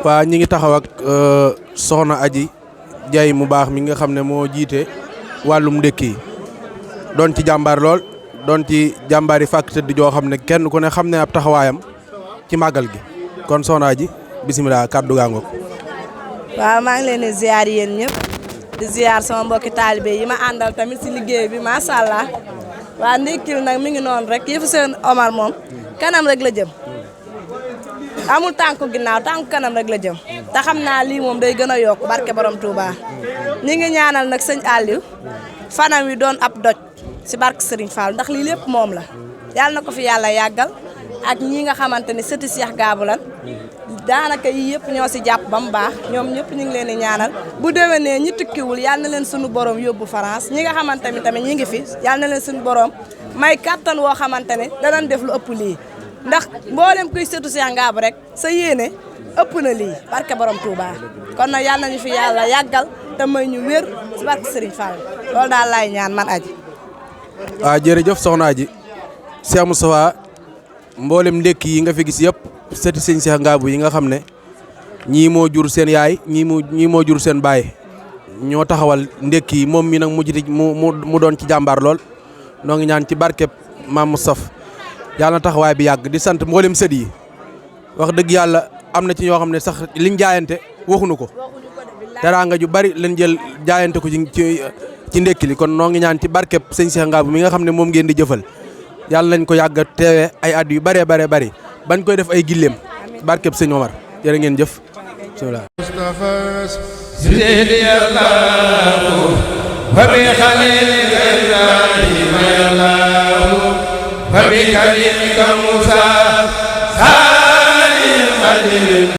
waa ñi ngi taxaw ak soxna Aji Jaay mu baax mi nga xam ne moo jiite wàllum ndékki yi doon ci jàmbaar lool doon ci jàmbaar yi fàkk tëdd joo xam ne kenn ku ne xam ne ab taxawaayam ci màggal gi kon soxna Aji bisimilah kàddu gaa ngoog. waaw maa ngi leen di ziar yéen ñëpp di ziar sama mbokki taalibe yi ma àndal tamit si liggéey bi macha allah waa ndékkil nag mi ngi noonu rek yëfu seen Omar moom kanam rek la jëm. amul tànku ginnaaw tànku kanam rek la jëm te xam naa lii moom day gën a yokk barke borom Touba ñi ngi ñaanal nag sëñ Aliou fanam wi doon ab doj si barke Serigne Fall ndax lii lépp moom la yàlla na ko fi yàlla yàggal ak ñi nga xamante ni sëti Cheikh Gabou lan daanaka yii yëpp ñoo si jàpp ba mu baax ñoom ñëpp ñu ngi leen di ñaanal bu déwénee ñi tukkiwul yàlla na leen suñu borom yóbbu France ñi nga xamante ni tamit ñi ngi fi yàlla na leen suñu borom may kattan woo xamante ne danañ def lu ëpp lii ndax mboolem kuy sëtu Cheikh Gabou rek sa yéene ëpp na lii barke borom Touba kon nag yàlla nañu fi yàlla yàggal te may ñu wér si barke Serigne Fall loolu daal laay ñaan man Aji. waaw jërëjëf soxna Aji Cheikh Moustapha mboolem ndékki yi nga fi gis yëpp sëti sëñ Cheikh Gabou yi nga xam ne ñii moo jur seen yaay ñii moo jur seen baay ñoo taxawal ndékki yi moom mi nag mu doon ci jàmbaar lool noo ngi ñaan ci barkeb Maam Moustapha yàlla na taxawaay bi yàgg di sant mboolem sët yi wax dëgg yàlla am na ci ñoo xam ne sax liñ jaayante waxuñu ko teraanga ju bari lañ jël jaayante ko ci ndékki li kon noo ngi ñaan ci barkeb sëñ Cheikh Gabou mi nga xam ne moom ngeen di jëfal yàlla nañ ko yàgg a teewee ay at yu bëree bari bañ koy def ay gilleem barkeb sëñ Omar jërë ngeen jëf bismillah وبخليل الله ما يلاه وبكلمة